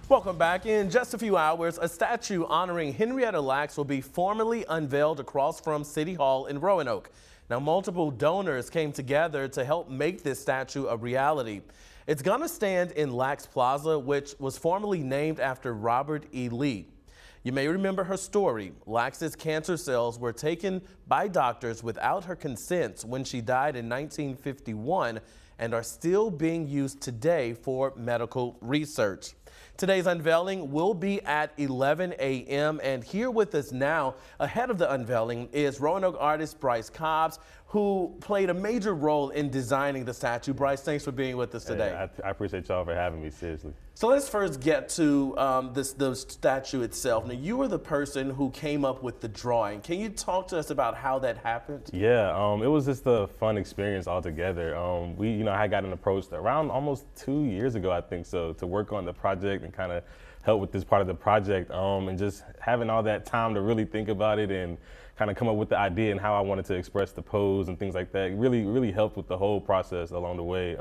Welcome back. In just a few hours, a statue honoring Henrietta Lacks will be formally unveiled across from City Hall in Roanoke. Now, multiple donors came together to help make this statue a reality. It's going to stand in Lacks Plaza, which was formerly named after Robert E. Lee. You may remember her story. Lacks's cancer cells were taken by doctors without her consent when she died in 1951 and are still being used today for medical research. Today's unveiling will be at 11 a.m. and here with us now, ahead of the unveiling, is Roanoke artist Bryce Cobbs, who played a major role in designing the statue. Bryce, thanks for being with us today. Hey, I appreciate y'all for having me, seriously. So let's first get to the statue itself. Now, you were the person who came up with the drawing. Can you talk to us about how that happened? Yeah, it was just a fun experience altogether. I got approached around almost 2 years ago, I think so, to work on the project and kind of help with this part of the project, and just having all that time to really think about it and kind of come up with the idea and how I wanted to express the pose and things like that. It really helped with the whole process along the way.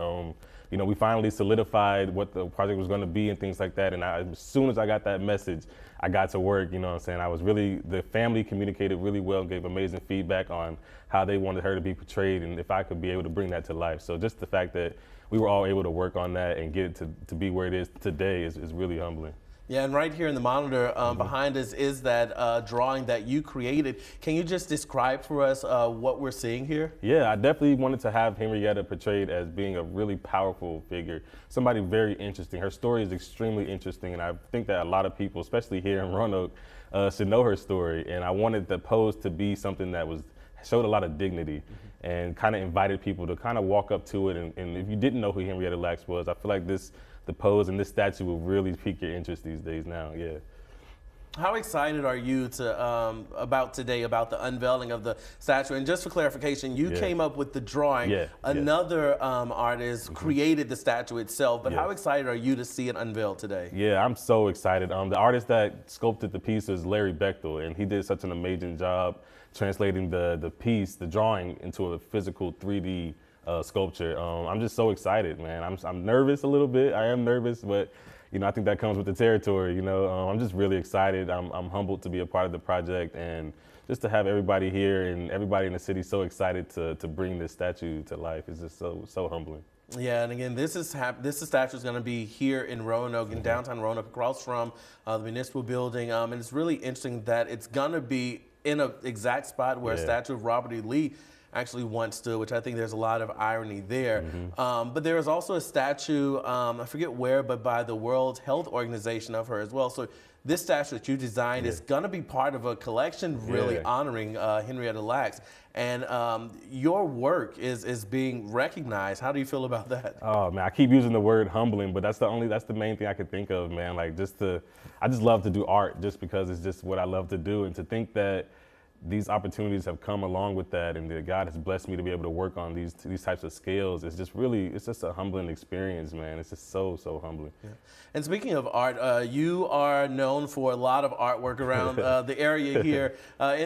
We finally solidified what the project was going to be and things like that. And as soon as I got that message, I got to work, you know what I'm saying? The family communicated really well, gave amazing feedback on how they wanted her to be portrayed and if I could be able to bring that to life. So just the fact that we were all able to work on that and get it to be where it is today is really humbling. Yeah, and right here in the monitor behind us is that drawing that you created. Can you just describe for us what we're seeing here? Yeah, I definitely wanted to have Henrietta portrayed as being a really powerful figure, somebody very interesting. Her story is extremely interesting, and I think that a lot of people, especially here in Roanoke, should know her story. And I wanted the pose to be something that showed a lot of dignity and kind of invited people to kind of walk up to it. And if you didn't know who Henrietta Lacks was, I feel like the pose and this statue will really pique your interest these days now, yeah. How excited are you about the unveiling of the statue? And just for clarification, you came up with the drawing. Another artist created the statue itself, but how excited are you to see it unveiled today? Yeah, I'm so excited. The artist that sculpted the piece is Larry Bechtel, and he did such an amazing job translating the piece, the drawing, into a physical 3D sculpture. I'm just so excited, man. I'm nervous a little bit. I am nervous, but I think that comes with the territory. I'm just really excited. I'm humbled to be a part of the project and just to have everybody here and everybody in the city so excited to bring this statue to life is just so humbling. Yeah, and again, this statue is going to be here in Roanoke, in downtown Roanoke, across from the municipal building, and it's really interesting that it's going to be in an exact spot where a statue of Robert E. Lee actually once stood, which I think there's a lot of irony there. But there is also a statue, I forget where, but by the World Health Organization of her as well. So this statue that you designed is going to be part of a collection really honoring Henrietta Lacks. And your work is being recognized. How do you feel about that? Oh man, I keep using the word humbling, but that's the main thing I could think of, man. Like I just love to do art just because it's just what I love to do, and to think that these opportunities have come along with that, and that God has blessed me to be able to work on these types of scales. It's just a humbling experience, man. It's just so humbling. Yeah. And speaking of art, you are known for a lot of artwork around the area here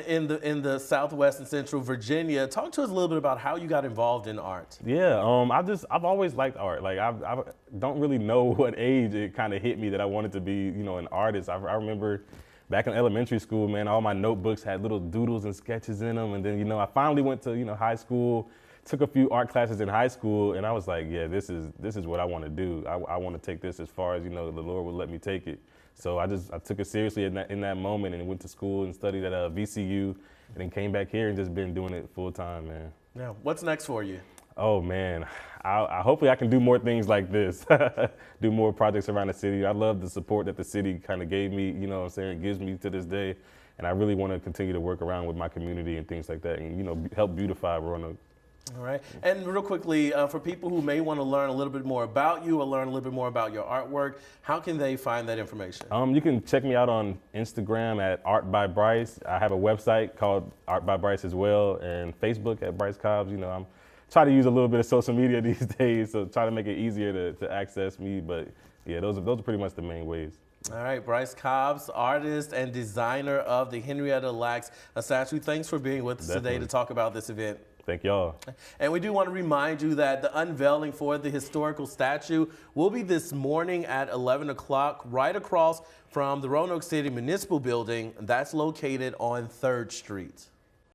in the Southwest and Central Virginia. Talk to us a little bit about how you got involved in art. Yeah, I've always liked art. Like I don't really know what age it kind of hit me that I wanted to be, an artist. I remember back in elementary school, man, all my notebooks had little doodles and sketches in them. And then, I finally went to, high school, took a few art classes in high school, and I was like, yeah, this is what I want to do. I want to take this as far as, the Lord would let me take it. So I took it seriously in that moment and went to school and studied at VCU, and then came back here and just been doing it full time, man. Now, what's next for you? Oh man, hopefully I can do more things like this, do more projects around the city. I love the support that the city kind of gave me, it gives me to this day. And I really want to continue to work around with my community and things like that and, help beautify Roanoke. All right. And real quickly, for people who may want to learn a little bit more about you or learn a little bit more about your artwork, how can they find that information? You can check me out on Instagram at Art by Bryce. I have a website called Art by Bryce as well, and Facebook at Bryce Cobbs. I'm try to use a little bit of social media these days, so try to make it easier to access me. But yeah, those are pretty much the main ways. All right, Bryce Cobbs, artist and designer of the Henrietta Lacks statue. Thanks for being with us today to talk about this event. thank y'all. And we do want to remind you that the unveiling for the historical statue will be this morning at 11 o'clock right across from the Roanoke City Municipal Building that's located on 3rd Street.